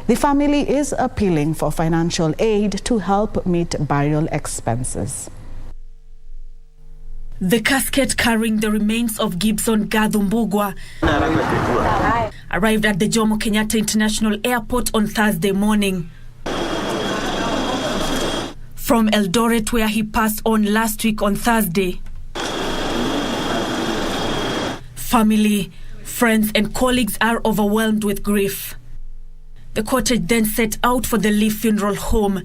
The family is appealing for financial aid to help meet burial expenses. The casket carrying the remains of Gibson Gado arrived at the Jomo Kenyatta International Airport on Thursday morning. From Eldoret, where he passed on last week on Thursday. Family, friends and colleagues are overwhelmed with grief. The cottage then set out for the Lee Funeral Home,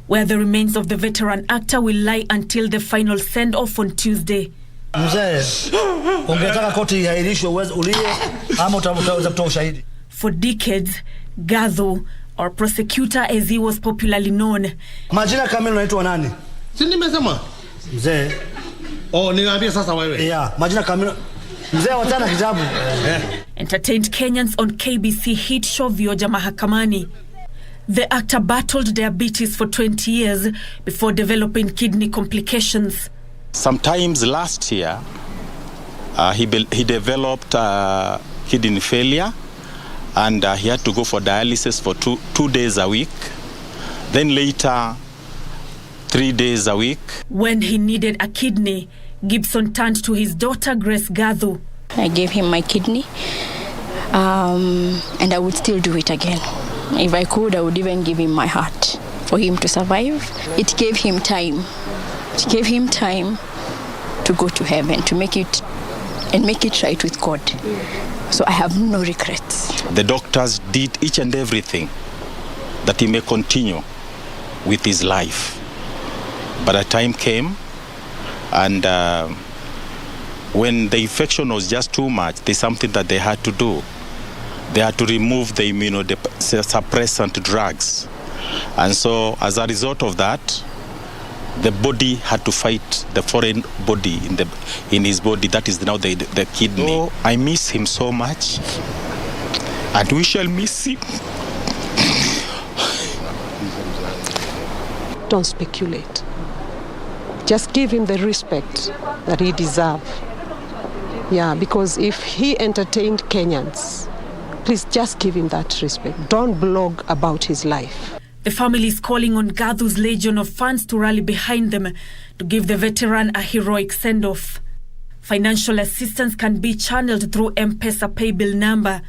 where the remains of the veteran actor will lie until the final send-off on Tuesday. For decades, Gado, or prosecutor as he was popularly known, entertained Kenyans on KBC hit show Vioja Mahakamani. The actor battled diabetes for 20 years before developing kidney complications. Sometimes last year, he developed kidney failure, and he had to go for dialysis for two days a week. Then later, 3 days a week. When he needed a kidney, Gibson turned to his daughter, Grace Gado. I gave him my kidney, and I would still do it again. If I could, I would even give him my heart for him to survive. It gave him time. It gave him time to go to heaven, to make it right with God. So I have no regrets. The doctors did each and everything that he may continue with his life. But a time came, and when the infection was just too much, there's something that they had to do. They had to remove the immunosuppressant drugs. And so as a result of that, the body had to fight the foreign body in his body. That is now the kidney. Oh, I miss him so much, and we shall miss him. Don't speculate. Just give him the respect that he deserves. Yeah, because if he entertained Kenyans, please just give him that respect. Don't blog about his life. The family is calling on Gado's legion of fans to rally behind them to give the veteran a heroic send-off. Financial assistance can be channeled through M-Pesa paybill number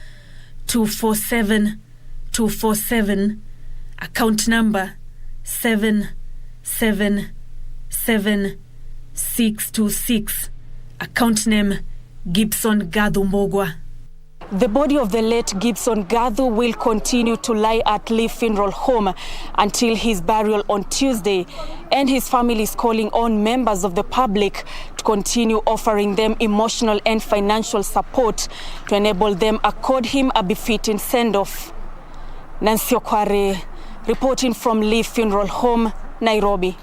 247247, account number 777626, account name Gibson Gado Mbogwa. The body of the late Gibson Gado will continue to lie at Lee Funeral Home until his burial on Tuesday, and his family is calling on members of the public to continue offering them emotional and financial support to enable them accord him a befitting send-off. Nancy Okware, reporting from Lee Funeral Home, Nairobi.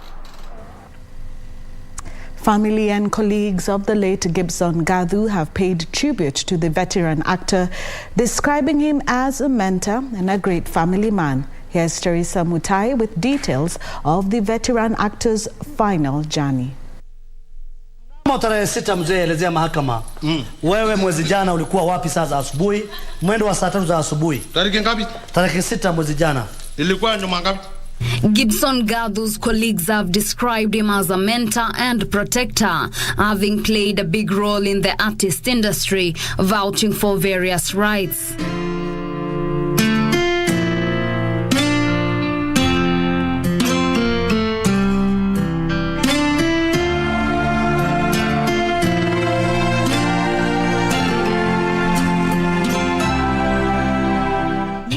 Family and colleagues of the late Gibson Gado have paid tribute to the veteran actor, describing him as a mentor and a great family man. Here's Teresa Mutai with details of the veteran actor's final journey. Tarehe 6 mzee, elezea mahakama. Wewe mwezi jana ulikuwa wapi sasa asubuhi? Mwendo wa saa 3 za asubuhi. Tarehe ngapi? Tarehe 6 mwezi jana. Ilikuwa nyuma ngapi? Gibson Gado's colleagues have described him as a mentor and protector, having played a big role in the artist industry, vouching for various rights.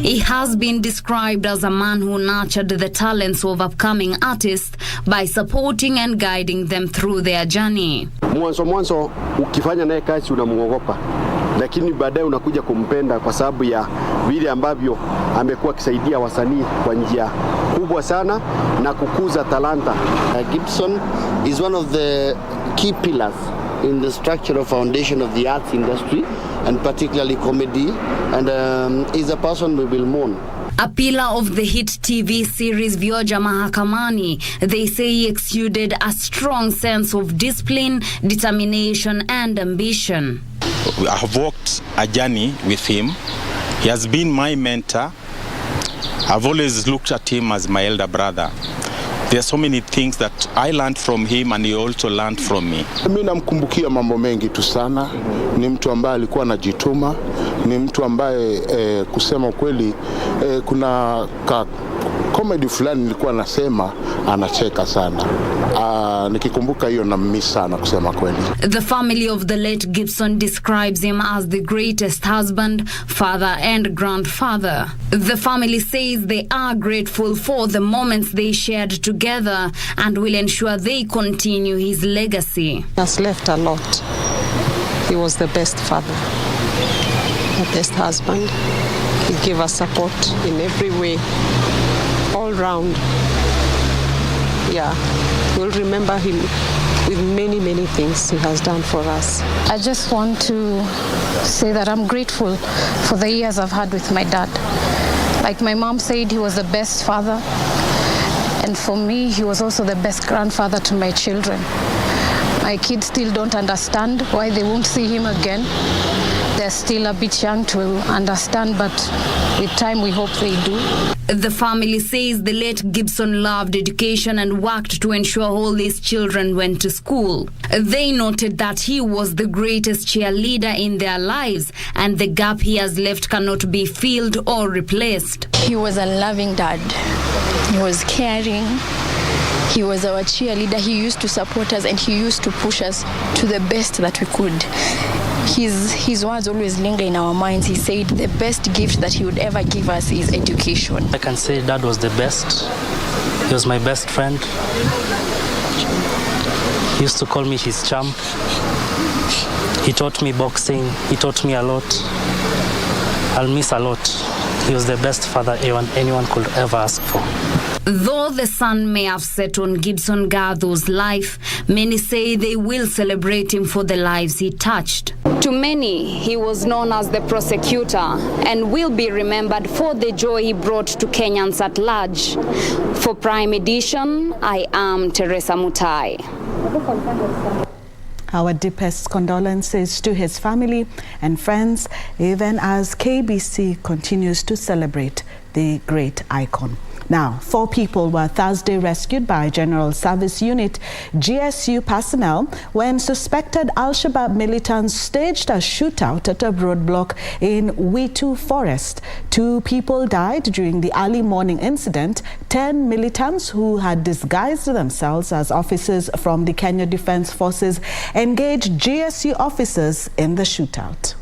He has been described as a man who nurtured the talents of upcoming artists by supporting and guiding them through their journey. Mwanzo ukifanya naye kazi unamuogopa, lakini baadaye unakuja kumpenda kwa sababu ya vile ambavyo amekuwa akisaidia wasanii kwa njia kubwa sana na kukuza talanta. Gibson is one of the key pillars in the structural foundation of the arts industry, and particularly comedy, and is a person we will mourn. A pillar of the hit TV series Vioja Mahakamani, they say he exuded a strong sense of discipline, determination and ambition. I have walked a journey with him He has been my mentor. I've always looked at him as my elder brother. There are so many things that I learned from him and he also learned from me. Mimi namkumbukia mambo mengi tu sana. Ni mtu ambaye alikuwa anajituma, ni mtu ambaye kusema ukweli kuna comedy fulani nilikuwa nasema anacheka sana. Nikikumbuka hiyo na mimi sana kusema kweli. The family of the late Gibson describes him as the greatest husband, father and grandfather. The family says they are grateful for the moments they shared together and will ensure they continue his legacy. He has left a lot. He was the best father, the best husband. He gave us support in every way, all round. Yeah, we'll remember him with many, many things he has done for us. I just want to say that I'm grateful for the years I've had with my dad. Like my mom said, he was the best father. And for me, he was also the best grandfather to my children. My kids still don't understand why they won't see him again. They're still a bit young to understand, but with time we hope they do. The family says the late Gibson loved education and worked to ensure all his children went to school. They noted that he was the greatest cheerleader in their lives and the gap he has left cannot be filled or replaced. He was a loving dad. He was caring. He was our cheerleader. He used to support us and he used to push us to the best that we could. His words always linger in our minds. He said the best gift that he would ever give us is education. I can say Dad was the best. He was my best friend. He used to call me his champ. He taught me boxing. He taught me a lot. I'll miss a lot. He was the best father anyone could ever ask for. Though the sun may have set on Gibson Gado's life, many say they will celebrate him for the lives he touched. To many, he was known as the prosecutor and will be remembered for the joy he brought to Kenyans at large. For Prime Edition, I am Teresa Mutai. Our deepest condolences to his family and friends, even as KBC continues to celebrate the great icon. Now, 4 people were Thursday rescued by General Service Unit GSU personnel when suspected Al-Shabaab militants staged a shootout at a roadblock in Witu Forest. 2 people died during the early morning incident. 10 militants who had disguised themselves as officers from the Kenya Defense Forces engaged GSU officers in the shootout.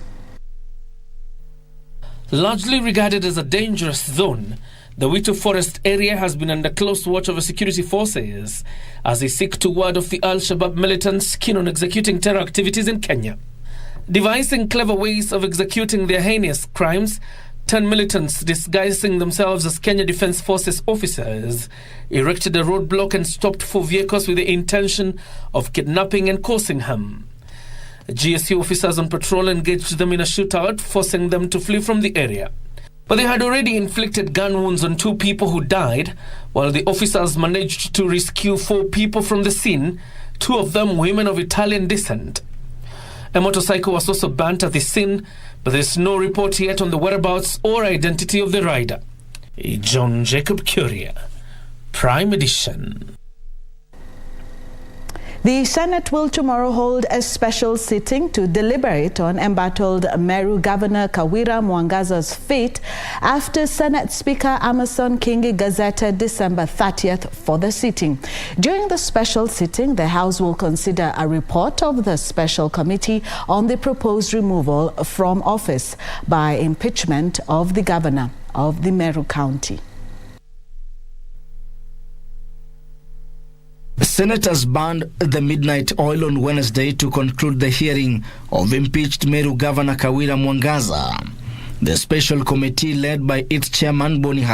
Largely regarded as a dangerous zone, the Witu Forest area has been under close watch of security forces as they seek to ward off the Al-Shabaab militants keen on executing terror activities in Kenya. Devising clever ways of executing their heinous crimes, 10 militants disguising themselves as Kenya Defense Forces officers erected a roadblock and stopped 4 vehicles with the intention of kidnapping and causing harm. GSU officers on patrol engaged them in a shootout, forcing them to flee from the area. But they had already inflicted gun wounds on 2 people who died, while the officers managed to rescue 4 people from the scene, 2 of them women of Italian descent. A motorcycle was also burnt at the scene, but there is no report yet on the whereabouts or identity of the rider. John Jacob Curia, Prime Edition. The Senate will tomorrow hold a special sitting to deliberate on embattled Meru Governor Kawira Mwangaza's fate after Senate Speaker Amason Kingi gazetted December 30th for the sitting. During the special sitting, the House will consider a report of the special committee on the proposed removal from office by impeachment of the governor of the Meru County. Senators burned the midnight oil on Wednesday to conclude the hearing of impeached Meru Governor Kawira Mwangaza. The special committee, led by its chairman Boni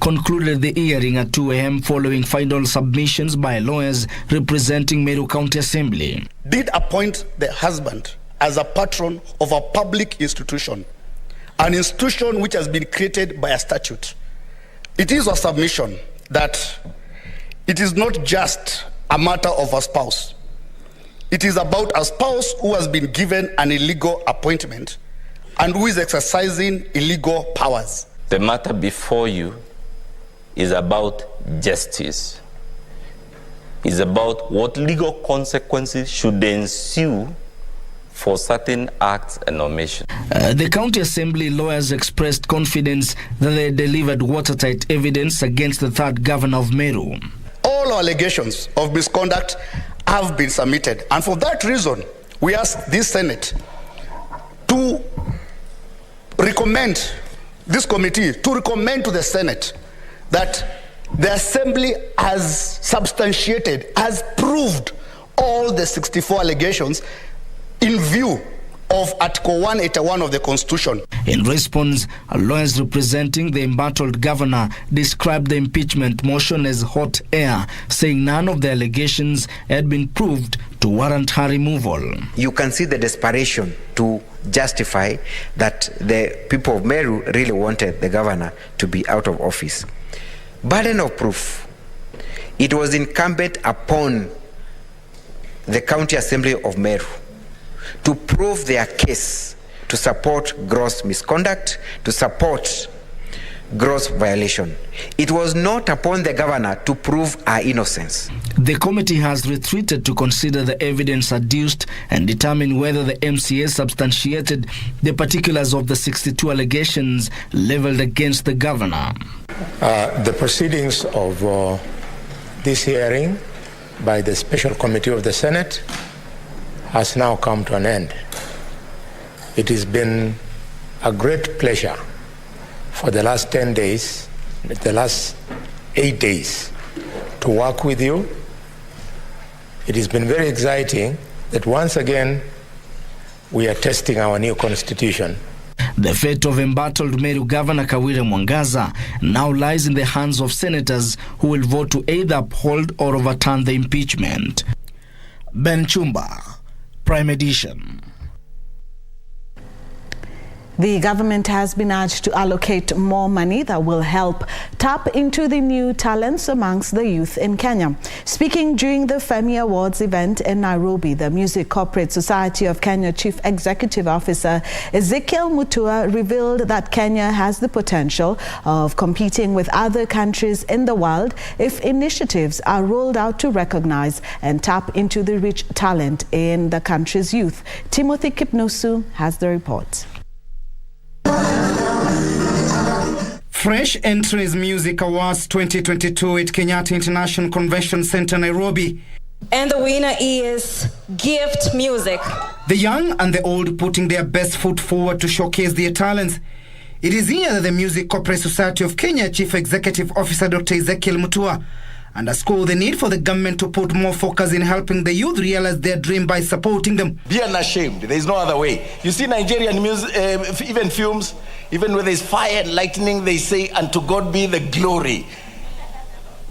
concluded the hearing at 2 a.m. following final submissions by lawyers representing Meru County Assembly. Did appoint the husband as a patron of a public institution, an institution which has been created by a statute. It is a submission that it is not just a matter of a spouse. It is about a spouse who has been given an illegal appointment and who is exercising illegal powers. The matter before you is about justice. It's about what legal consequences should ensue for certain acts and omissions. The county assembly lawyers expressed confidence that they delivered watertight evidence against the third governor of Meru. All allegations of misconduct have been submitted, and for that reason, we ask this Senate to recommend, this committee to recommend to the Senate that the Assembly has substantiated, has proved all the 64 allegations in view of Article 181 of the Constitution. In response, lawyers representing the embattled governor described the impeachment motion as hot air, saying none of the allegations had been proved to warrant her removal. You can see the desperation to justify that the people of Meru really wanted the governor to be out of office. Burden of proof. It was incumbent upon the County Assembly of Meru to prove their case, to support gross misconduct, to support gross violation. It was not upon the governor to prove our innocence. The committee has retreated to consider the evidence adduced and determine whether the MCA substantiated the particulars of the 62 allegations leveled against the governor. The proceedings of this hearing by the Special Committee of the Senate has now come to an end. It has been a great pleasure for the last 10 days, the last 8 days, to work with you. It has been very exciting that once again we are testing our new constitution. The fate of embattled Meru Governor Kawira Mwangaza now lies in the hands of senators who will vote to either uphold or overturn the impeachment. Ben Chumba, Prime Edition. The government has been urged to allocate more money that will help tap into the new talents amongst the youth in Kenya. Speaking during the Femi Awards event in Nairobi, the Music Corporate Society of Kenya Chief Executive Officer Ezekiel Mutua revealed that Kenya has the potential of competing with other countries in the world if initiatives are rolled out to recognize and tap into the rich talent in the country's youth. Timothy Kipnusu has the report. Fresh Entries Music Awards 2022 at Kenyatta International Convention Center, Nairobi. And the winner is Gift Music. The young and the old putting their best foot forward to showcase their talents. It is here that the Music Corporate Society of Kenya Chief Executive Officer Dr. Ezekiel Mutua underscored the need for the government to put more focus in helping the youth realize their dream by supporting them. Be unashamed. There is no other way. You see Nigerian music, even films, even when there is fire and lightning, they say, "And to God be the glory."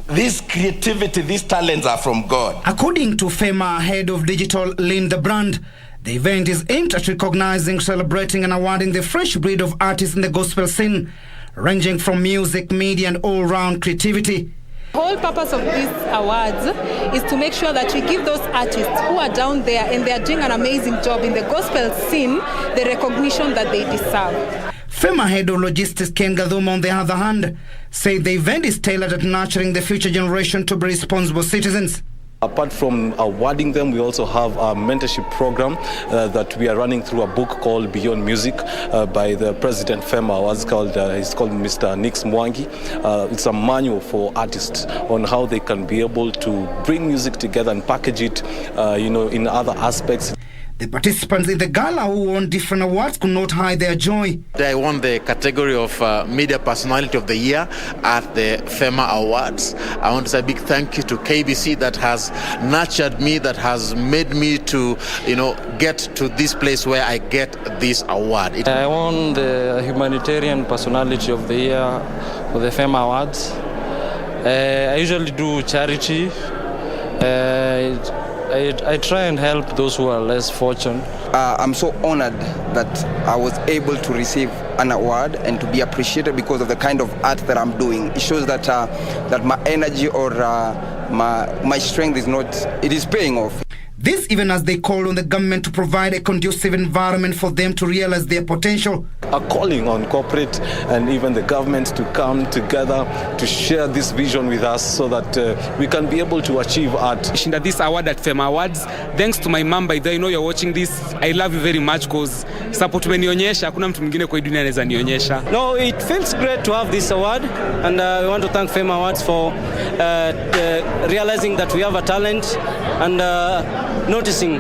This creativity, these talents are from God. According to FEMA head of digital Linda Brand, the event is aimed at recognizing, celebrating and awarding the fresh breed of artists in the gospel scene, ranging from music, media and all-round creativity. The whole purpose of these awards is to make sure that we give those artists who are down there and they are doing an amazing job in the gospel scene the recognition that they deserve. FEMA head of logistics Ken Gaduma, on the other hand, said the event is tailored at nurturing the future generation to be responsible citizens. Apart from awarding them, we also have a mentorship program that we are running through a book called Beyond Music by the President FEMA. It's called Mr. Nix Mwangi. It's a manual for artists on how they can be able to bring music together and package it, in other aspects. The participants in the gala who won different awards could not hide their joy. I won the category of Media Personality of the Year at the FEMA Awards. I want to say a big thank you to KBC that has nurtured me, that has made me to, get to this place where I get this award. I won the Humanitarian Personality of the Year for the FEMA Awards. I usually do charity. I try and help those who are less fortunate. I'm so honored that I was able to receive an award and to be appreciated because of the kind of art that I'm doing. It shows that that my energy or my strength is paying off. This even as they called on the government to provide a conducive environment for them to realize their potential. A calling on corporate and even the government to come together to share this vision with us so that we can be able to achieve art. Shinda this award at Fema Awards. Thanks to my mom, by the way, I know you're watching this. I love you very much because support umenionyesha, hakuna mtu mwingine kwa dunia anaweza nionyesha. No, it feels great to have this award, and we want to thank Fema Awards for realizing that we have a talent and noticing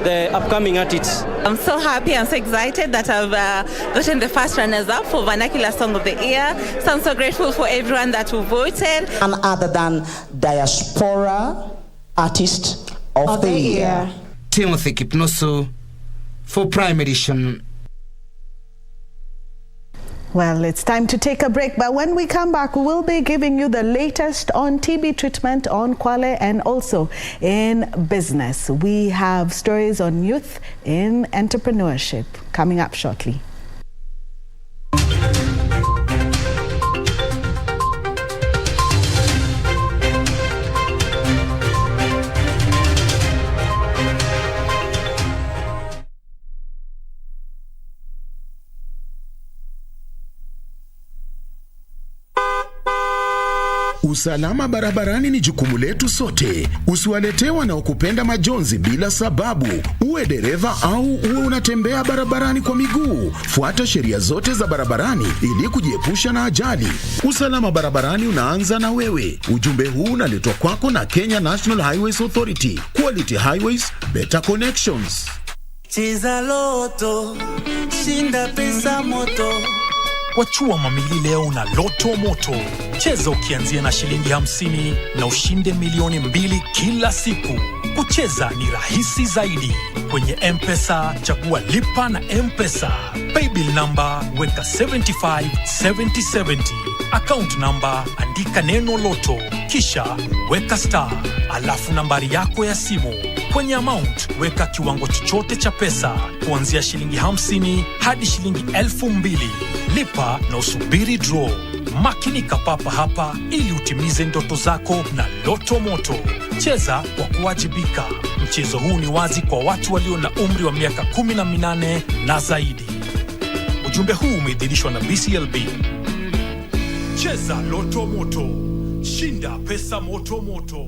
the upcoming artists. I'm so happy and so excited that I've gotten the first runners-up for Vernacular Song of the Year. So I'm so grateful for everyone that who voted. None other than Diaspora Artist of the Year. Timothy Kipnoso for Prime Edition. Well, it's time to take a break, but when we come back, we will be giving you the latest on TB treatment on Kwale and also in business. We have stories on youth in entrepreneurship coming up shortly. Usalama barabarani ni jukumu letu sote. Usiwaletee wanaokupenda majonzi bila sababu. Uwe dereva au uwe unatembea barabarani kwa miguu, fuata sheria zote za barabarani ili kujiepusha na ajali. Usalama barabarani unaanza na wewe. Ujumbe huu unaletwa kwako na Kenya National Highways Authority. Quality Highways, better connections. Cheza loto, shinda pesa moto. Wachua mamili leo na Loto Moto. Cheza ukianzia na shilingi 50 na ushinde milioni 2 kila siku. Kucheza ni rahisi zaidi. Kwenye M-Pesa, chagua lipa na M-Pesa. Paybill number, weka 757070. Account number, andika neno Loto. Kisha, weka star. Alafu nambari yako ya simu. Kwenye amount, weka kiwango chochote cha pesa. Kuanzia shilingi 50 hadi shilingi 2000. Lipa na usubiri draw. Makinika papa hapa ili utimize ndoto zako na Loto Moto. Cheza kwa kuwajibika. Mchezo huu ni wazi kwa watu walio na umri wa miaka 18 na zaidi. Ujumbe huu umeidhinishwa na BCLB. Cheza Loto Moto. Shinda pesa moto moto.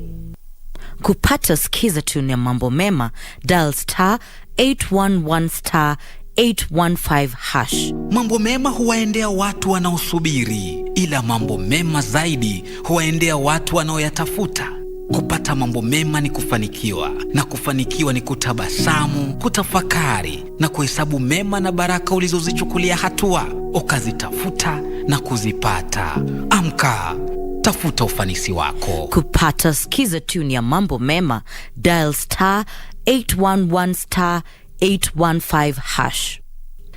Kupata skiza tune ya mambo mema, dial star 811 star 815 hash. Mambo mema huwaendea watu wanaosubiri, ila mambo mema zaidi huwaendea watu wanaoyatafuta. Kupata mambo mema ni kufanikiwa, na kufanikiwa ni kutabasamu, kutafakari na kuhesabu mema na baraka ulizozichukulia hatua, ukazitafuta na kuzipata. Amka, tafuta ufanisi wako. Kupata skiza tune ya mambo mema, dial star 811 star 815 hash.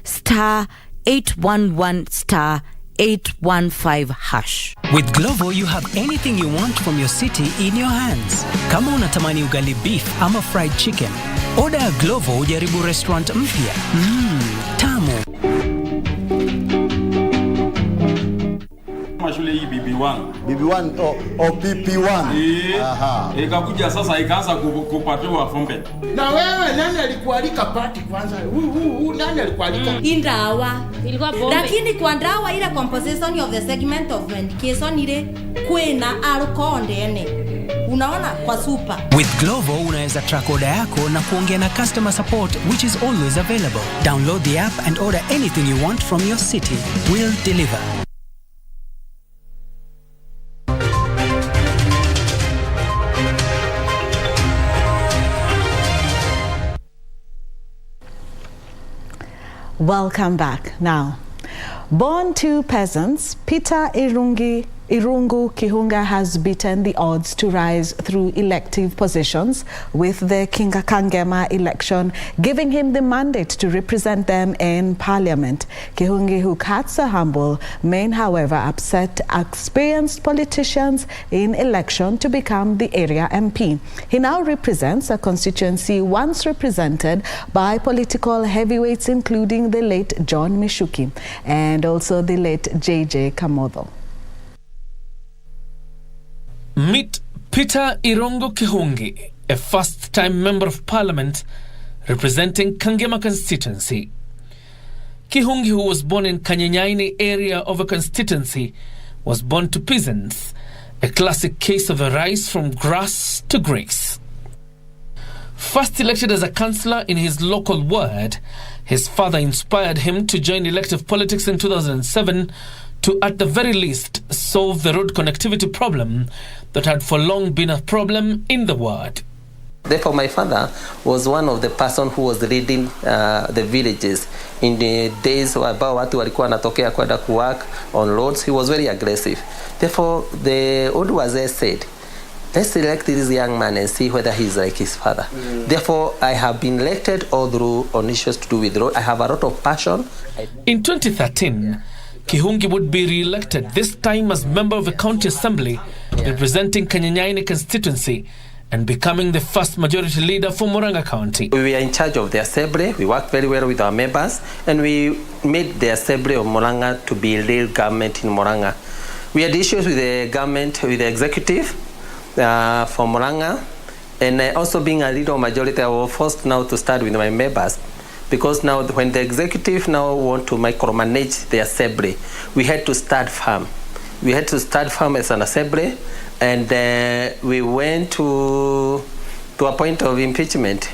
Star 811 star 815 hash. With Glovo, you have anything you want from your city in your hands. Kama unatamani ugali beef ama fried chicken, order a Glovo ujaribu restaurant mpya. Tamu. Shule hii BB1. BB1 o PP1. Aha. Ikakuja sasa ikaanza kupatiwa fombe. Na wewe nani alikualika party kwanza? Nani alikualika? Indawa. Ilikuwa bombe. Lakini kwa ndawa ile composition of the segment of medication ile kwena alcohol ndene. Unaona kwa super. With Glovo unaweza track order yako na kuongea na customer support which is always available. Download the app and order anything you want from your city. We'll deliver. Welcome back. Now, born to peasants, Peter Irongo Kihunga has beaten the odds to rise through elective positions with the Kangema election, giving him the mandate to represent them in parliament. Kihungi, who cuts a humble, may however upset experienced politicians in election to become the area MP. He now represents a constituency once represented by political heavyweights including the late John Mishuki and also the late JJ Kamodho. Meet Peter Irongo Kihungi, a first-time Member of Parliament representing Kangema constituency. Kihungi, who was born in Kanyenyaini area of a constituency, was born to peasants, a classic case of a rise from grass to grace. First elected as a councillor in his local ward, his father inspired him to join elective politics in 2007 to, at the very least, solve the road connectivity problem that had for long been a problem in the ward. Therefore, my father was one of the person who was leading the villages in the days ambao watu walikuwa wanatokea kwenda work on roads. He was very aggressive. Therefore, the old wazee said, let's elect this young man and see whether he's like his father. Therefore, I have been elected all through on issues to do with road. I have a lot of passion. In 2013, Kihungi would be re-elected, this time as member of the county assembly, representing Kanyenyaini constituency, and becoming the first majority leader for Murang'a County. We were in charge of the assembly. We worked very well with our members, and we made the assembly of Murang'a to be real government in Murang'a. We had issues with the government, with the executive for Murang'a, and also being a leader of majority, I was forced now to start with my members, because now when the executive now want to micromanage the assembly, we had to start firm. We had to start firm as an assembly, and we went to a point of impeachment,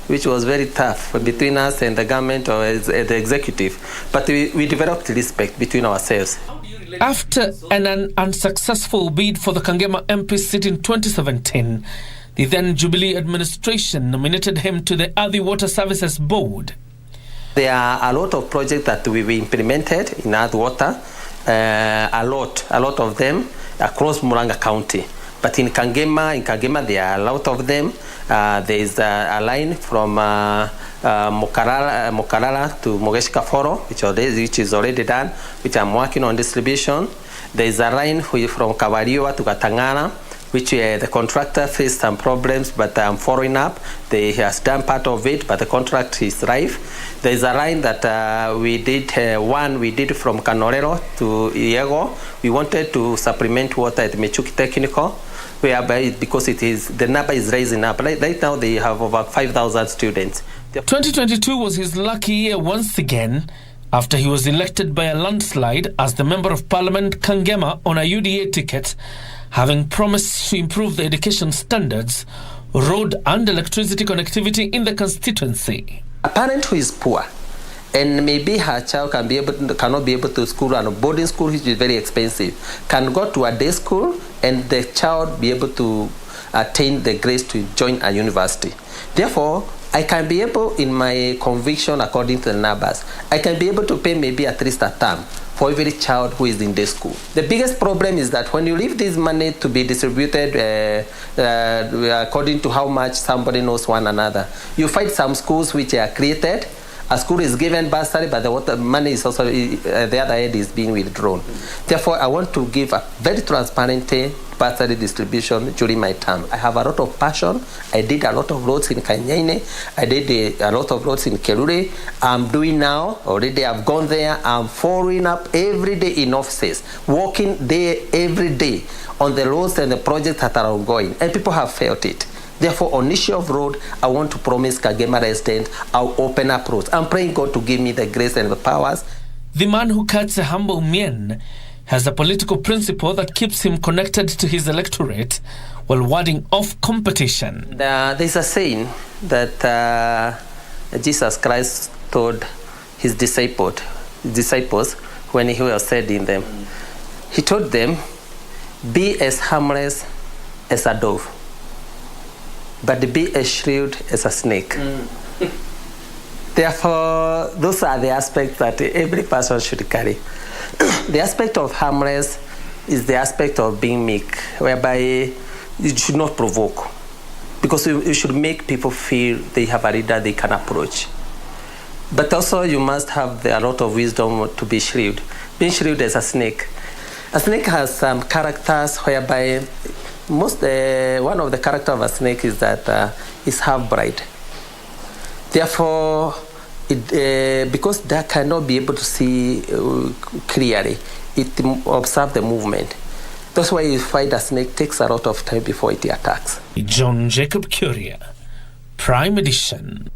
which was very tough between us and the government or the executive. But we developed respect between ourselves. After an unsuccessful bid for the Kangema MP seat in 2017, the then Jubilee administration nominated him to the Earthy Water Services Board. There are a lot of projects that we implemented in Earthy Water, a lot of them across Murang'a County. But in Kangema, there are a lot of them. There is a line from Mokarala to Mogeshika Foro, which is already done, which I'm working on distribution. There is a line from Kawarioa to Katangana, which the contractor faced some problems, but I'm following up. He has done part of it, but the contract is rife. There is a line that we did from Kanorero to Irongo. We wanted to supplement water at Mechuki Technical, whereby because the number is rising up. Right now they have over 5,000 students. 2022 was his lucky year once again, after he was elected by a landslide as the Member of Parliament Kangema on a UDA ticket, having promised to improve the education standards, road and electricity connectivity in the constituency. A parent who is poor and maybe her child cannot be able to school and a boarding school, which is very expensive, can go to a day school and the child be able to attain the grace to join a university. Therefore, I can be able, in my conviction according to the numbers, I can be able to pay maybe at least a term for every child who is in day school. The biggest problem is that when you leave this money to be distributed according to how much somebody knows one another, you find some schools which are created. A school is given bursary, but the money is also, the other end is being withdrawn. Therefore, I want to give a very transparent bursary distribution during my term. I have a lot of passion. I did a lot of roads in Kanyenyaini. I did a lot of roads in Kerure. I'm doing now, already I've gone there. I'm following up every day in offices, working there every day on the roads and the projects that are ongoing. And people have felt it. Therefore, on issue of road, I want to promise Kangema residents I'll open up roads. I'm praying God to give me the grace and the powers. The man who cuts a humble mien has a political principle that keeps him connected to his electorate while warding off competition. There's a saying that Jesus Christ told his disciples when he was sending them. He told them, be as harmless as a dove, but be as shrewd as a snake. Therefore, those are the aspects that every person should carry. The aspect of harmless is the aspect of being meek, whereby you should not provoke, because you should make people feel they have a leader they can approach. But also you must have a lot of wisdom to be shrewd. Being shrewd as a snake. A snake has some characters whereby one of the characters of a snake is that it's half-bright. Therefore, because they cannot be able to see clearly, it observes the movement. That's why you find a snake takes a lot of time before it attacks. John Jacob Curia, Prime Edition.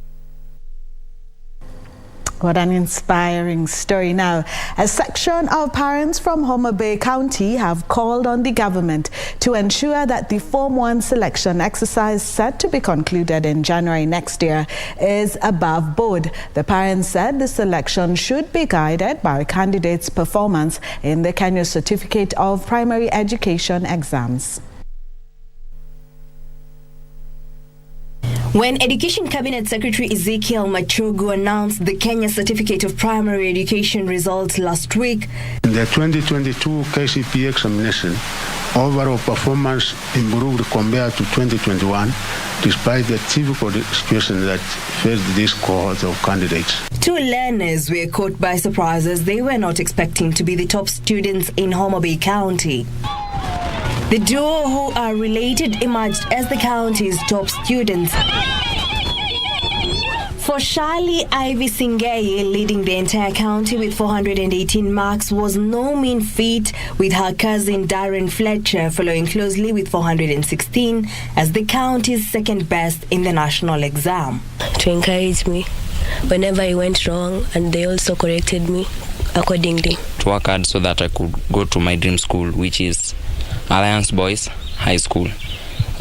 What an inspiring story. Now, a section of parents from Homabay County have called on the government to ensure that the Form 1 selection exercise set to be concluded in January next year is above board. The parents said the selection should be guided by candidates' performance in the Kenya Certificate of Primary Education exams. When Education Cabinet Secretary Ezekiel Machogu announced the Kenya Certificate of Primary Education results last week, in the 2022 KCPE examination, overall performance improved compared to 2021, despite the difficult situation that faced this cohort of candidates. Two learners were caught by surprise as they were not expecting to be the top students in Homabay County. The duo, who are related, emerged as the county's top students. For Shali Ivy Singei, leading the entire county with 418 marks, was no mean feat, with her cousin Darren Fletcher following closely with 416 as the county's second best in the national exam. To encourage me whenever I went wrong, and they also corrected me accordingly. To work hard so that I could go to my dream school, which is Alliance Boys High School,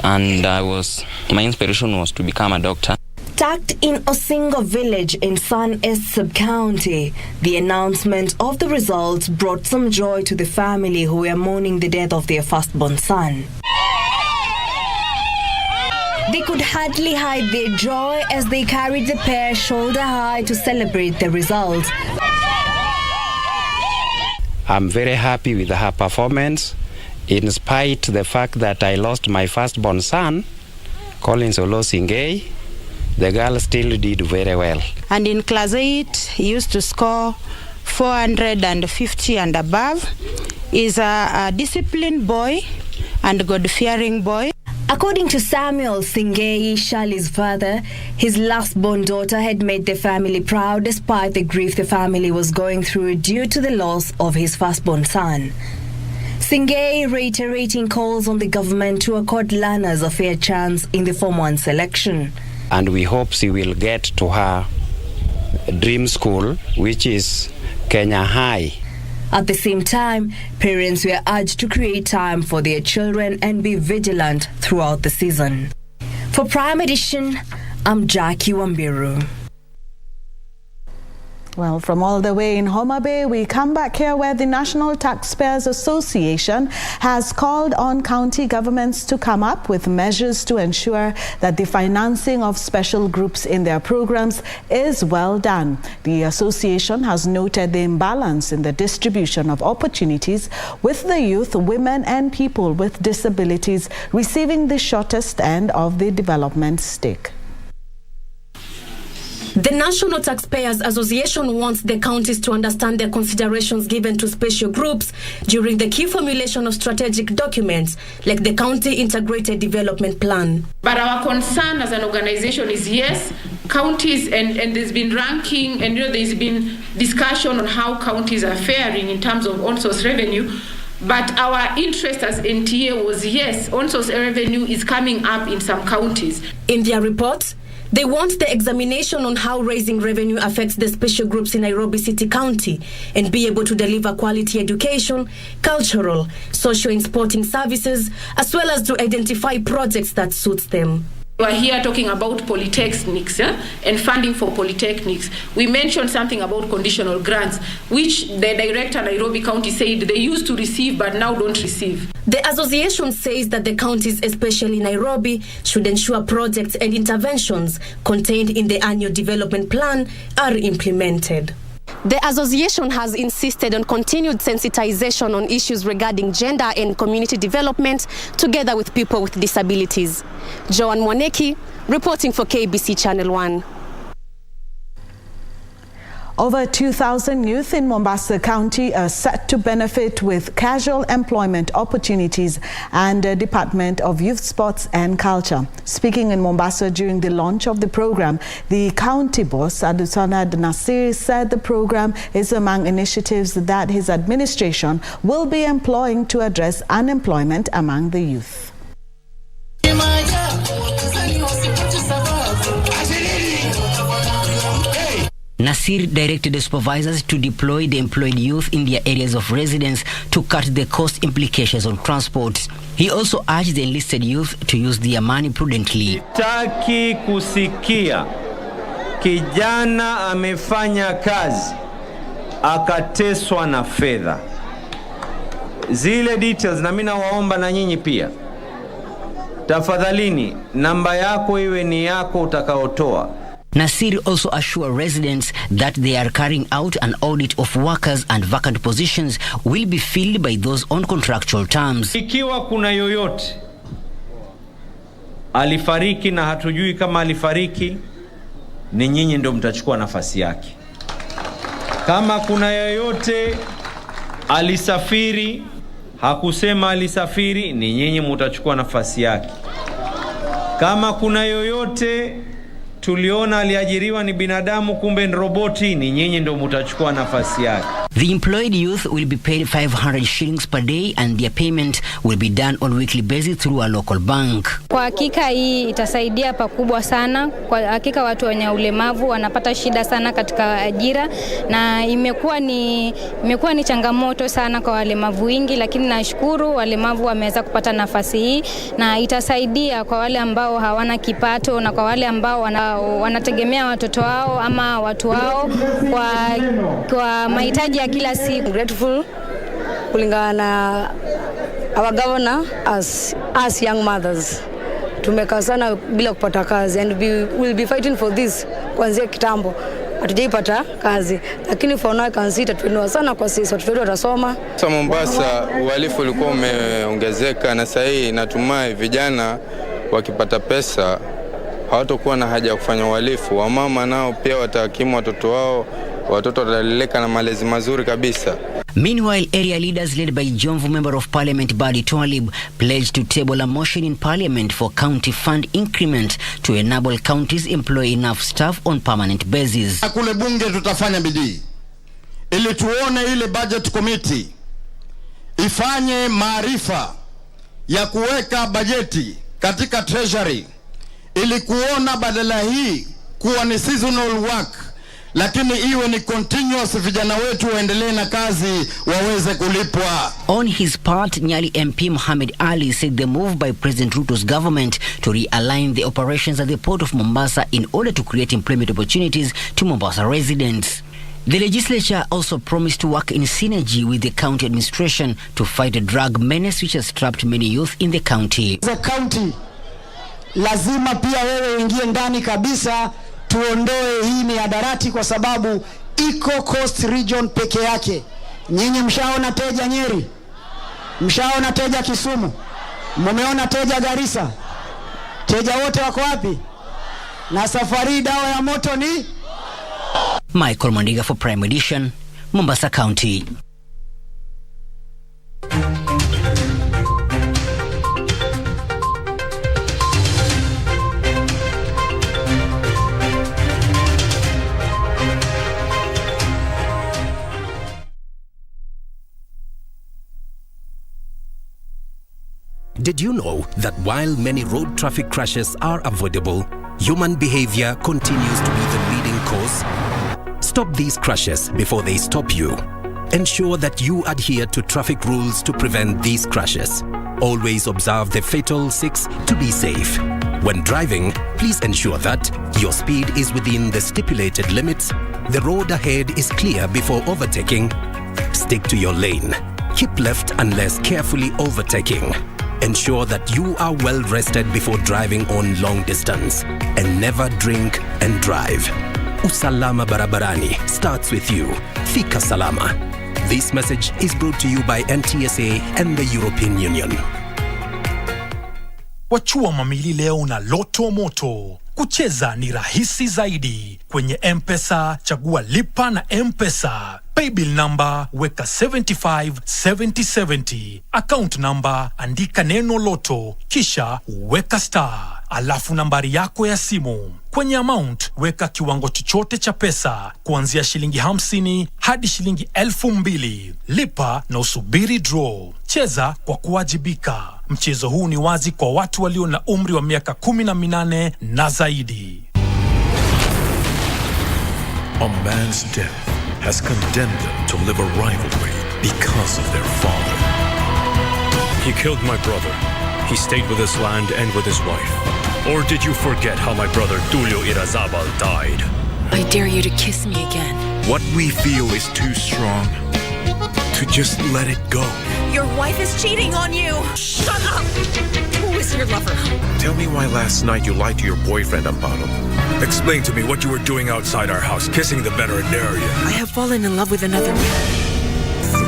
and my inspiration was to become a doctor. Tucked in Osingo village in San Est Sub-County, the announcement of the results brought some joy to the family who were mourning the death of their firstborn son. They could hardly hide their joy as they carried the pair shoulder high to celebrate the results. I'm very happy with her performance, in spite of the fact that I lost my firstborn son, Collins Olosingei. The girl still did very well. And in class 8, he used to score 450 and above. He's a disciplined boy and God-fearing boy. According to Samuel Singei, Shali's father, his last-born daughter had made the family proud despite the grief the family was going through due to the loss of his firstborn son. Singei reiterating calls on the government to accord learners a fair chance in the Form 1 selection. And we hope she will get to her dream school, which is Kenya High. At the same time, parents were urged to create time for their children and be vigilant throughout the season. For Prime Edition, I'm Jackie Wambiru. Well, from all the way in Homabay, we come back here where the National Taxpayers Association has called on county governments to come up with measures to ensure that the financing of special groups in their programs is well done. The association has noted the imbalance in the distribution of opportunities, with the youth, women and people with disabilities receiving the shortest end of the development stick. The National Taxpayers Association wants the counties to understand the considerations given to special groups during the key formulation of strategic documents like the County Integrated Development Plan. But our concern as an organization is, yes, counties, and there's been ranking, and there's been discussion on how counties are faring in terms of on-source revenue. But our interest as NTA was, yes, on-source revenue is coming up in some counties. In their report, they want the examination on how raising revenue affects the special groups in Nairobi City County and be able to deliver quality education, cultural, social and sporting services, as well as to identify projects that suits them. We are here talking about polytechnics and funding for polytechnics. We mentioned something about conditional grants, which the director Nairobi County said they used to receive but now don't receive. The association says that the counties, especially Nairobi, should ensure projects and interventions contained in the annual development plan are implemented. The association has insisted on continued sensitization on issues regarding gender and community development together with people with disabilities. Joan Mwaneki, reporting for KBC Channel 1. Over 2,000 youth in Mombasa County are set to benefit with casual employment opportunities and the Department of Youth Sports and Culture. Speaking in Mombasa during the launch of the program, the county boss, Adusanad Nasir, said the program is among initiatives that his administration will be employing to address unemployment among the youth. Nasir directed the supervisors to deploy the employed youth in their areas of residence to cut the cost implications on transport. He also urged the enlisted youth to use their money prudently. Sitaki kusikia kijana amefanya kazi akateswa na fedha. Zile details na mimi nawaomba na nyinyi pia. Tafadhalini, namba yako iwe ni yako utakaotoa. Nasir also assured residents that they are carrying out an audit of workers and vacant positions will be filled by those on contractual terms. Ikiwa kuna yoyote alifariki na hatujui kama alifariki, ni nyinyi ndio mtachukua nafasi yake. Kama kuna yoyote alisafiri, hakusema alisafiri, ni nyinyi mtachukua nafasi yake. Kama kuna yoyote tuliona aliajiriwa ni binadamu kumbe ni roboti, ni nyinyi ndio mtachukua nafasi yake. The employed youth will be paid 500 shillings per day and their payment will be done on weekly basis through a local bank. Kwa hakika hii itasaidia pakubwa sana. Kwa hakika watu wenye ulemavu wanapata shida sana katika ajira na imekuwa ni changamoto sana kwa walemavu wengi, lakini nashukuru walemavu wameweza kupata nafasi hii na itasaidia kwa wale ambao hawana kipato na kwa wale ambao wanategemea watoto wao ama watu wao kwa mahitaji ya kila siku. Grateful kulingana na our governor as young mothers. Tumekaa sana bila kupata kazi and we will be fighting for this kuanzia kitambo. Hatujaipata kazi lakini for now I can see tatuinua sana kwa sisi watoto watasoma. Mombasa uhalifu ulikuwa umeongezeka na sasa hii natumai vijana wakipata pesa hawatakuwa na haja ya kufanya uhalifu. Wamama nao pia watahakimu watoto wao, watoto wataleleka na malezi mazuri kabisa. Meanwhile, area leaders led by Jomvu Member of Parliament Badi Twalib pledged to table a motion in Parliament for county fund increment to enable counties employ enough staff on permanent basis. Kule bunge tutafanya bidii ili tuone ile budget committee ifanye maarifa ya kuweka bajeti katika treasury ili kuona badala hii kuwa ni seasonal work lakini iwe ni continuous, vijana wetu waendelee na kazi waweze kulipwa. On his part, Nyali MP Mohamed Ali said the move by President Ruto's government to realign the operations at the port of Mombasa in order to create employment opportunities to Mombasa residents. The legislature also promised to work in synergy with the county administration to fight the drug menace which has trapped many youth in the county. The county lazima pia wewe ingie ndani kabisa, tuondoe hii mihadarati kwa sababu iko Coast Region peke yake. Nyinyi mshaona teja Nyeri, mshaona teja Kisumu, mmeona teja Garissa, teja wote wako wapi? Na safari dawa ya moto ni Michael Mandiga for Prime Edition, Mombasa County. Did you know that while many road traffic crashes are avoidable, human behavior continues to be the leading cause? Stop these crashes before they stop you. Ensure that you adhere to traffic rules to prevent these crashes. Always observe the fatal 6 to be safe. When driving, please ensure that your speed is within the stipulated limits, the road ahead is clear before overtaking, stick to your lane, keep left unless carefully overtaking. Ensure that you are well rested before driving on long distance, and never drink and drive. Usalama barabarani starts with you. Fika salama. This message is brought to you by NTSA and the European Union. Wachua mamili leo na loto moto. Kucheza ni rahisi zaidi. Kwenye M-Pesa, chagua lipa na M-Pesa. Paybill number weka 757070. Account number andika neno loto, kisha weka star. Alafu nambari yako ya simu. Kwenye amount weka kiwango chochote cha pesa kuanzia shilingi 50 hadi shilingi 2000. Lipa na usubiri draw. Cheza kwa kuwajibika. Mchezo huu ni wazi kwa watu walio na umri wa miaka 18 na zaidi. A man's death has condemned them to live a rivalry because of their father. He killed my brother. He stayed with his land and with his wife. Or did you forget how my brother Tulio Irazabal died? I dare you to kiss me again. What we feel is too strong to just let it go. Your wife is cheating on you. Shut up! Who is your lover? Tell me why last night you lied to your boyfriend, Amparo. Explain to me what you were doing outside our house, kissing the veterinarian. I have fallen in love with another man.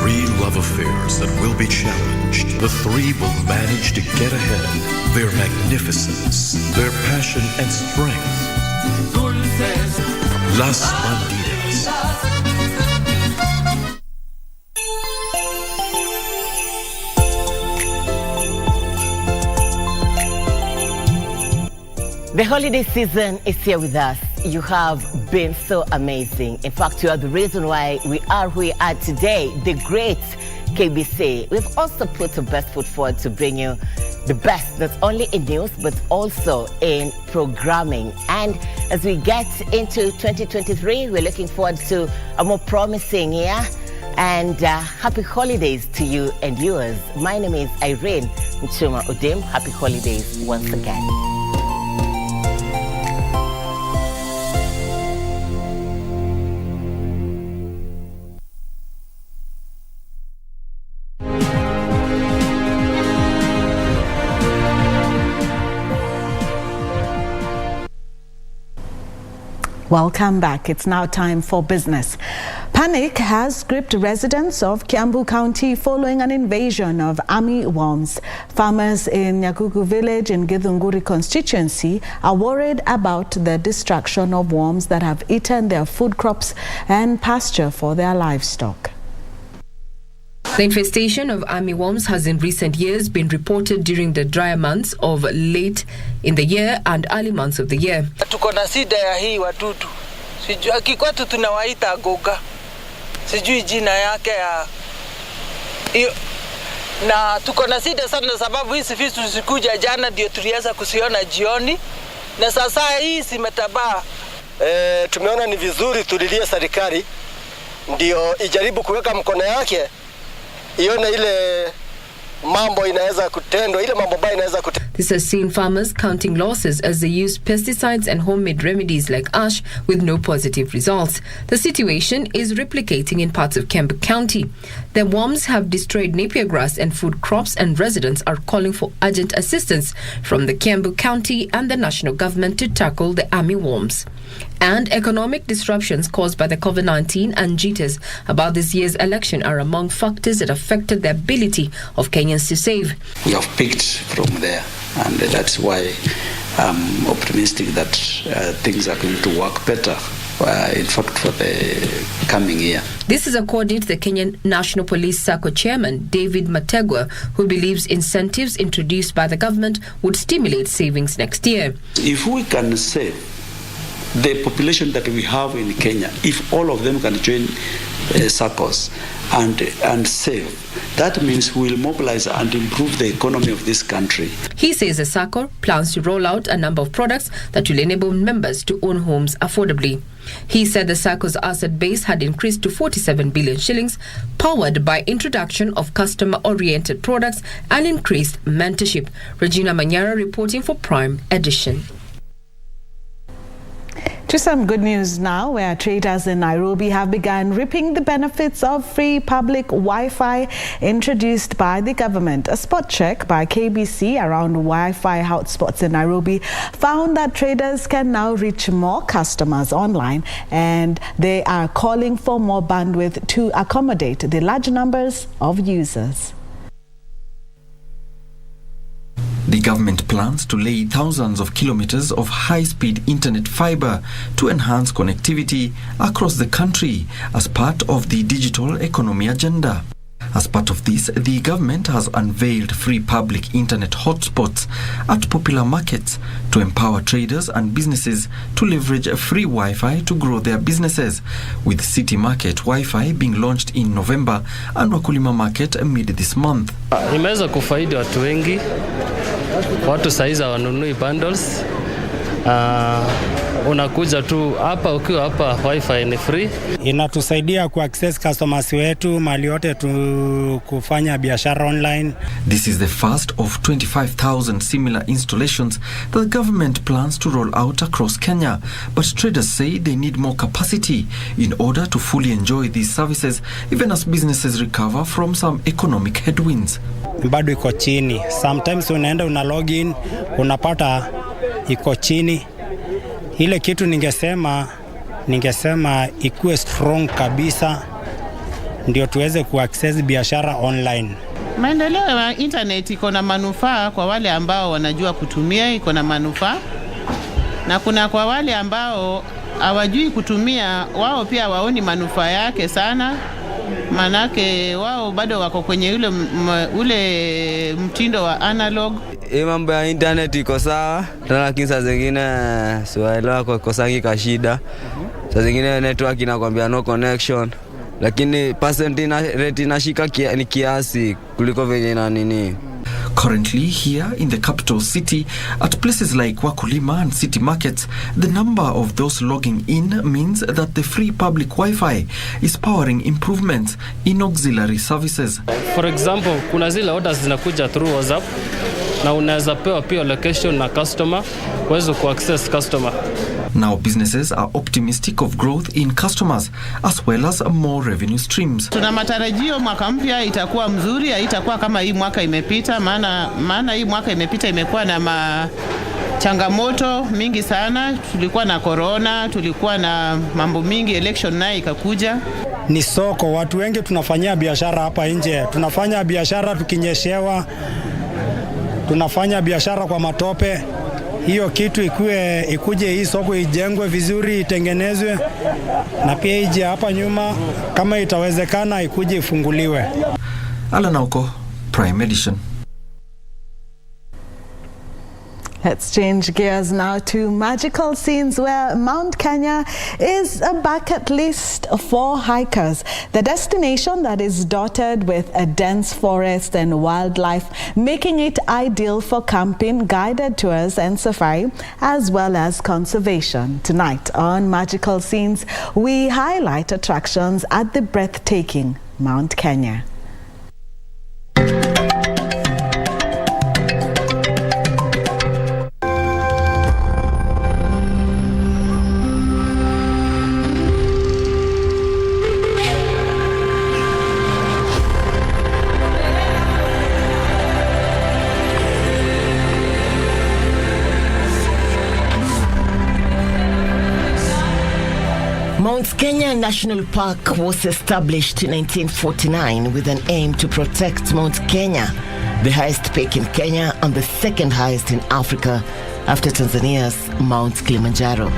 3 love affairs that will be challenged. The 3 will manage to get ahead. Their magnificence, their passion and strength. Las Bandidas. The holiday season is here with us. You have been so amazing. In fact, you are the reason why we are who we are today, the great KBC. We've also put the best foot forward to bring you the best, not only in news, but also in programming. And as we get into 2023, we're looking forward to a more promising year. And happy holidays to you and yours. My name is Irene Mchuma Udim. Happy holidays once again. Welcome back. It's now time for business. Panic has gripped residents of Kiambu County following an invasion of army worms. Farmers in Nyagugu village in Githunguri constituency are worried about the destruction of worms that have eaten their food crops and pasture for their livestock. The infestation of armyworms has in recent years been reported during the drier months of late in the year and early months of the year. Tuko na shida ya hii wadudu. Sijui kikwetu tunawaita goga. Sijui jina yake ya hiyo. Na tuko na shida sana sababu hizi vitu zikuja jana ndio tulianza kusiona jioni na sasa hii simetabaa. Tumeona ni vizuri tulilie serikali ndio ijaribu kuweka mkono yake ione ile mambo inaweza kutendwa, ile mambo baya inaweza kutendwa. This has seen farmers counting losses as they use pesticides and homemade remedies like ash with no positive results. The situation is replicating in parts of Kiambu County. The worms have destroyed napier grass and food crops, and residents are calling for urgent assistance from the Kiambu County and the national government to tackle the army worms. And economic disruptions caused by the COVID-19 and jitters about this year's election are among factors that affected the ability of Kenyans to save. We have picked from there, and that's why I'm optimistic that things are going to work better, in fact, for the coming year. This is according to the Kenyan National Police SACCO chairman, David Mategwa, who believes incentives introduced by the government would stimulate savings next year. If we can save the population that we have in Kenya, if all of them can join SACCOs and save, that means we'll mobilize and improve the economy of this country. He says the SACCO plans to roll out a number of products that will enable members to own homes affordably. He said the SACCO's asset base had increased to 47 billion shillings, powered by introduction of customer-oriented products and increased mentorship. Regina Manyara reporting for Prime Edition. To some good news now, where traders in Nairobi have begun reaping the benefits of free public Wi-Fi introduced by the government. A spot check by KBC around Wi-Fi hotspots in Nairobi found that traders can now reach more customers online, and they are calling for more bandwidth to accommodate the large numbers of users. The government plans to lay thousands of kilometers of high-speed internet fiber to enhance connectivity across the country as part of the digital economy agenda. As part of this, the government has unveiled free public internet hotspots at popular markets to empower traders and businesses to leverage free Wi-Fi to grow their businesses, with City Market Wi-Fi being launched in November and Wakulima Market mid this month. Imeweza kufaidi watu wengi. Watu saizi hawanunui bundles. Unakuja tu hapa, ukiwa hapa Wi-Fi ni free. Inatusaidia kuaccess customers wetu mali yote kufanya biashara online. This is the first of 25,000 similar installations that the government plans to roll out across Kenya, but traders say they need more capacity in order to fully enjoy these services, even as businesses recover from some economic headwinds. Bado iko chini. Sometimes unaenda una login, unapata iko chini. Ile kitu ningesema ikuwe strong kabisa ndio tuweze kuaccess biashara online. Maendeleo ya internet iko na manufaa kwa wale ambao wanajua kutumia, iko na manufaa. Na kuna kwa wale ambao hawajui kutumia, wao pia waoni manufaa yake sana. Manake wao bado wako kwenye ule mtindo wa analog. Mambo ya internet iko sawa, lakini saa zingine siwaelewa kwa kosangi ka shida. Saa zingine network inakwambia no connection, lakini percent rate inashika ni kiasi kuliko venye na nini. Currently here in the capital city, at places like Wakulima and City Markets, the number of those logging in means that the free public Wi-Fi is powering improvements in auxiliary services. For example, kuna zile orders zinakuja through WhatsApp na unaweza pewa pia location na customer, uweze kuaccess customer. Now businesses are optimistic of growth in customers as well as more revenue streams. Tuna matarajio mwaka mpya itakuwa mzuri, haitakuwa kama hii mwaka imepita, maana hii mwaka imepita imekuwa na changamoto mingi sana. Tulikuwa na corona, tulikuwa na mambo mingi, election nayo ikakuja. Ni soko, watu wengi tunafanyia biashara hapa nje. Tunafanya biashara tukinyeshewa, tunafanya biashara kwa matope. Hiyo kitu ikuje hii soko ijengwe vizuri, itengenezwe, na pia ije hapa nyuma kama itawezekana ikuje ifunguliwe. Alanauko, Prime Edition. Let's change gears now to magical scenes where Mount Kenya is a bucket list for hikers. The destination that is dotted with a dense forest and wildlife, making it ideal for camping, guided tours and safari, as well as conservation. Tonight on Magical Scenes, we highlight attractions at the breathtaking Mount Kenya. Mount Kenya National Park was established in 1949 with an aim to protect Mount Kenya, the highest peak in Kenya and the second highest in Africa after Tanzania's Mount Kilimanjaro.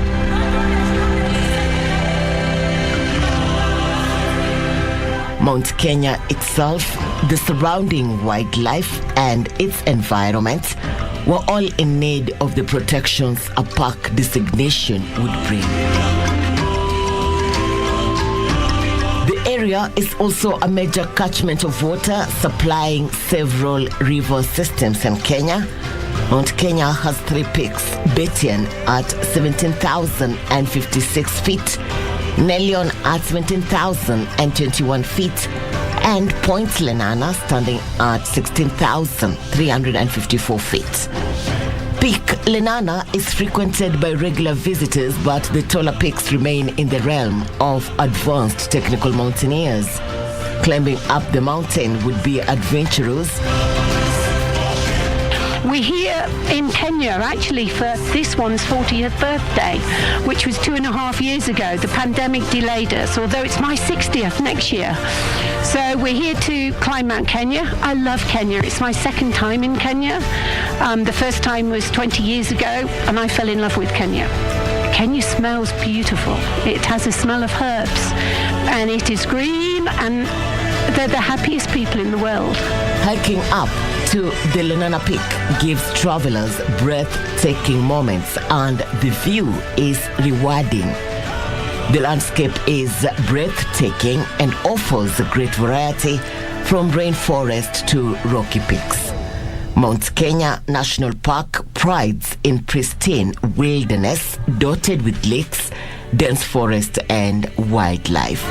Mount Kenya itself, the surrounding wildlife and its environment were all in need of the protections a park designation would bring. The area is also a major catchment of water, supplying several river systems in Kenya. Mount Kenya has three peaks: Betian at 17,056 feet, Nelion at 17,021 feet, and Point Lenana standing at 16,354 feet. Peak Lenana is frequented by regular visitors, but the taller peaks remain in the realm of advanced technical mountaineers. Climbing up the mountain would be adventurous, We're here in Kenya actually for this one's 40th birthday, which was 2.5 years ago. The pandemic delayed us, although it's my 60th next year. So we're here to climb Mount Kenya. I love Kenya. It's my second time in Kenya. The first time was 20 years ago, and I fell in love with Kenya. Kenya smells beautiful. It has a smell of herbs, and it is green, and they're the happiest people in the world. Hiking up to the Lenana Peak gives travelers breathtaking moments, and the view is rewarding. The landscape is breathtaking and offers a great variety from rainforest to rocky peaks. Mount Kenya National Park prides in pristine wilderness dotted with lakes, dense forest and wildlife.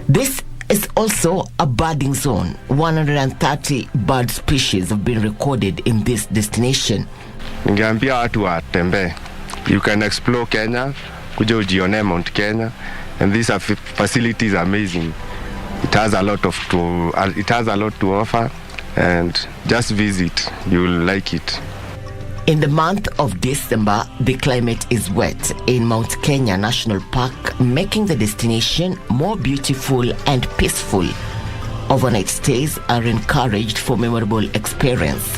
This is also a birding zone. 130 bird species have been recorded in this destination. Ningeambia watu watembee. You can explore Kenya, kuja ujione Mount Kenya, and these facilities are amazing. It has a lot to offer, and just visit. You will like it. In the month of December, the climate is wet in Mount Kenya National Park, making the destination more beautiful and peaceful. Overnight stays are encouraged for memorable experience.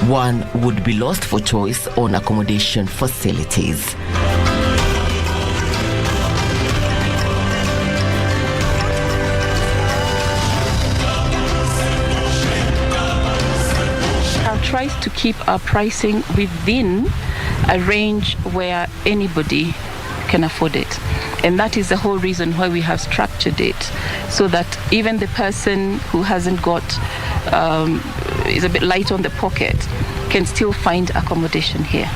One would be lost for choice on accommodation facilities. Tries to keep our pricing within a range where anybody can afford it. And that is the whole reason why we have structured it, so that even the person who hasn't got, is a bit light on the pocket, can still find accommodation here.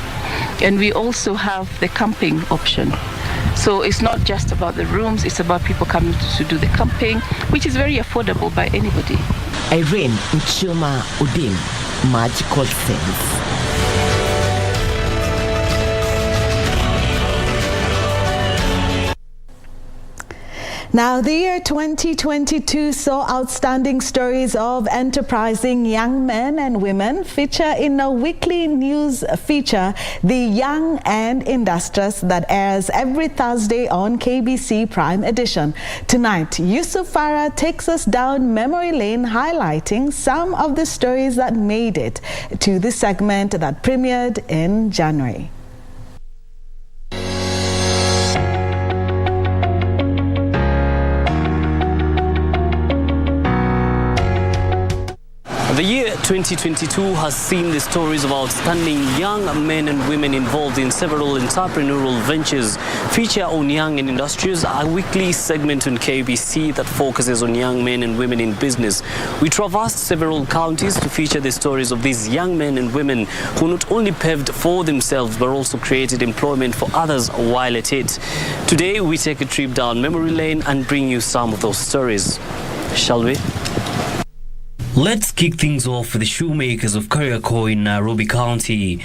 And we also have the camping option. So it's not just about the rooms, it's about people coming to do the camping, which is very affordable by anybody. Irene Nchuma Udim, Magical Sense. Now, the year 2022 saw outstanding stories of enterprising young men and women feature in a weekly news feature, The Young and Industrious, that airs every Thursday on KBC Prime Edition. Tonight, Yusuf Farah takes us down memory lane, highlighting some of the stories that made it to the segment that premiered in January. The year 2022 has seen the stories of outstanding young men and women involved in several entrepreneurial ventures. Feature on Young and Industrious, a weekly segment on KBC that focuses on young men and women in business. We traversed several counties to feature the stories of these young men and women who not only paved for themselves but also created employment for others while at it. Today we take a trip down memory lane and bring you some of those stories. Shall we? Let's kick things off with the shoemakers of Kariakoo in Nairobi County.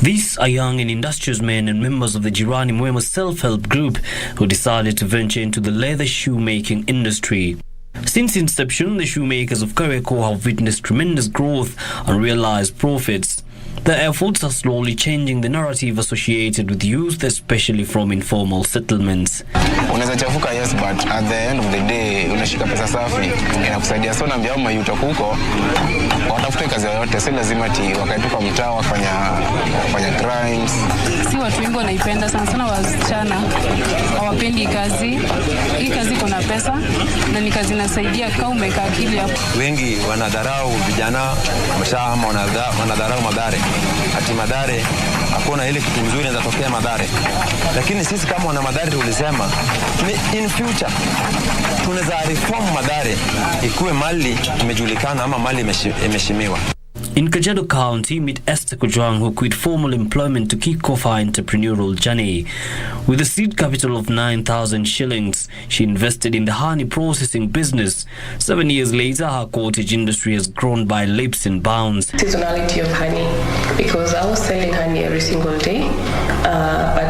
These are young and industrious men and members of the Jirani Mwema self-help group who decided to venture into the leather shoemaking industry. Since inception, the shoemakers of Kariakoo have witnessed tremendous growth and realized profits. Their efforts are slowly changing the narrative associated with youth, especially from informal settlements. Unaweza chafuka, yes, but at the end of the day unashika pesa safi inakusaidia sana. Mbia mayuta huko watafute kazi yoyote, si lazima ati wakaituka mtaa wafanya crimes. Si watu wengi wanaipenda sana wasichana hawapendi kazi. Hii kazi iko na pesa na ni kazi inasaidia kama umekaa akili hapo. Wengi wanadharau vijana mshahama, wanadharau madhare. Ati madhare hakuna ile kitu nzuri inatokea madhare. Lakini sisi kama wana madhare tulisema in future tunaweza reform madhare ikuwe mali imejulikana ama mali imeshimiwa. In Gado County, meet Esther Kujwang, who quit formal employment to kick off her entrepreneurial journey. With a seed capital of 9,000 shillings, she invested in the honey processing business. 7 years later, her cottage industry has grown by leaps and bounds. Seasonality of honey, because I was selling honey every single day, but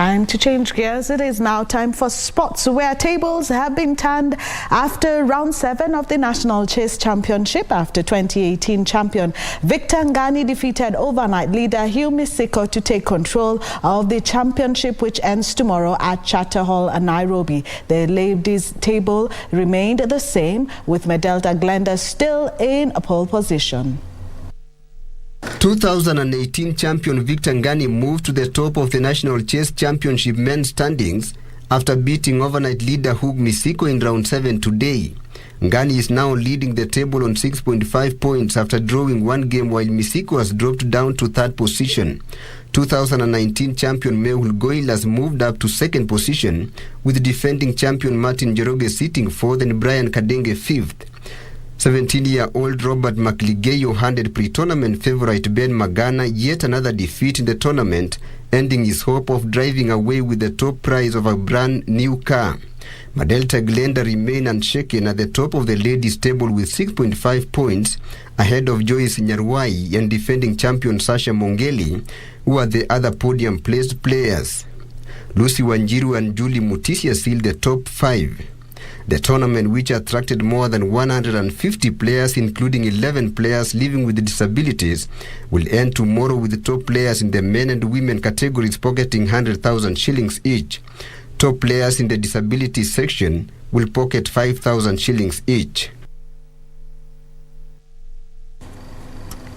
Time to change gears. It is now time for sports, where tables have been turned after round 7 of the National Chess Championship, after 2018 champion Victor Ngani defeated overnight leader Hugh Misiko to take control of the championship, which ends tomorrow at Charter Hall, Nairobi. The ladies' table remained the same, with Medelta Glenda still in a pole position. 2018 champion Victor Ngani moved to the top of the National Chess Championship men's standings after beating overnight leader Hugh Misiko in round 7 today. Ngani is now leading the table on 6.5 points after drawing one game, while Misiko has dropped down to 3rd position. 2019 champion Mehul Goyal has moved up to 2nd position, with defending champion Martin Njoroge sitting 4th and Brian Kadenge 5th. 17-year-old Robert Makligeyo handed pre-tournament favorite Ben Magana yet another defeat in the tournament, ending his hope of driving away with the top prize of a brand new car. Medelta Glenda remain unshaken at the top of the ladies' table with 6.5 points, ahead of Joyce Nyarwai and defending champion Sasha Mongeli, who are the other podium-placed players. Lucy Wanjiru and Julie Mutisia sealed the top 5. The tournament, which attracted more than 150 players, including 11 players living with disabilities, will end tomorrow, with the top players in the men and women categories pocketing 100,000 shillings each. Top players in the disability section will pocket 5,000 shillings each.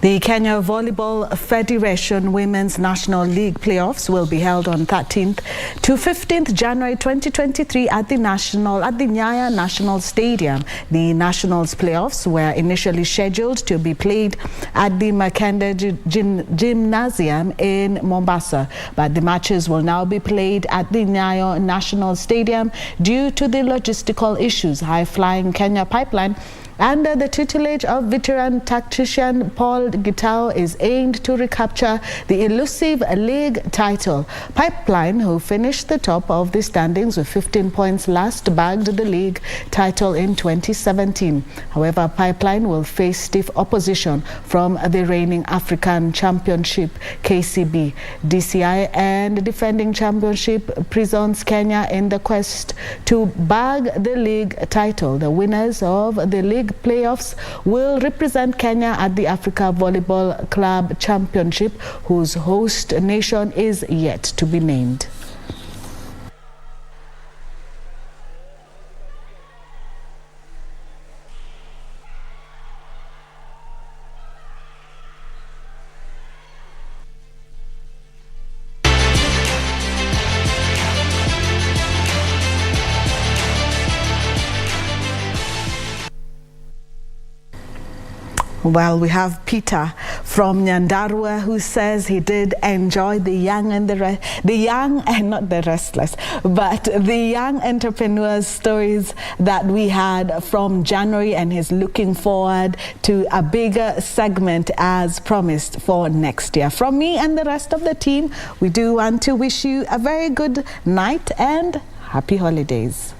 The Kenya Volleyball Federation Women's National League playoffs will be held on 13th to 15th January 2023 at the Nyaya National Stadium. The Nationals playoffs were initially scheduled to be played at the Makende Gymnasium in Mombasa, but the matches will now be played at the Nyaya National Stadium due to the logistical issues. High-flying Kenya Pipeline, under the tutelage of veteran tactician Paul Gitao, is aimed to recapture the elusive league title. Pipeline, who finished the top of the standings with 15 points, last bagged the league title in 2017. However, Pipeline will face stiff opposition from the reigning African Championship KCPE. DCI and defending championship Prisons Kenya in the quest to bag the league title. The winners of the league playoffs will represent Kenya at the Africa Volleyball Club Championship, whose host nation is yet to be named. Well, we have Peter from Nyandarua, who says he did enjoy the young entrepreneurs' stories that we had from January, and he's looking forward to a bigger segment as promised for next year. From me and the rest of the team, we do want to wish you a very good night and happy holidays.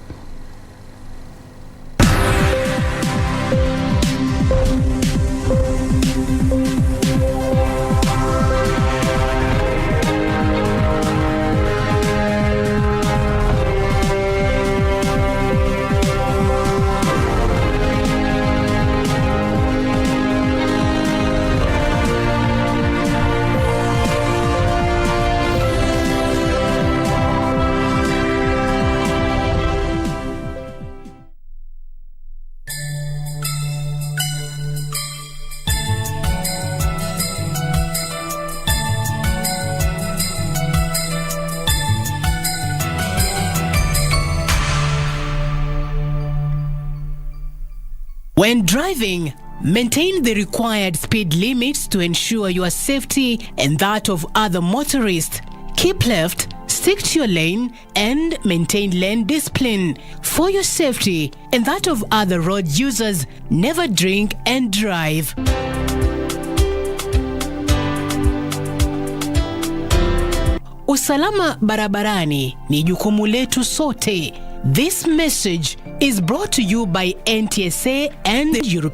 When driving, maintain the required speed limits to ensure your safety and that of other motorists. Keep left, stick to your lane, and maintain lane discipline. For your safety and that of other road users, never drink and drive. Usalama barabarani ni jukumu letu sote. This message is brought to you by NTSA and the European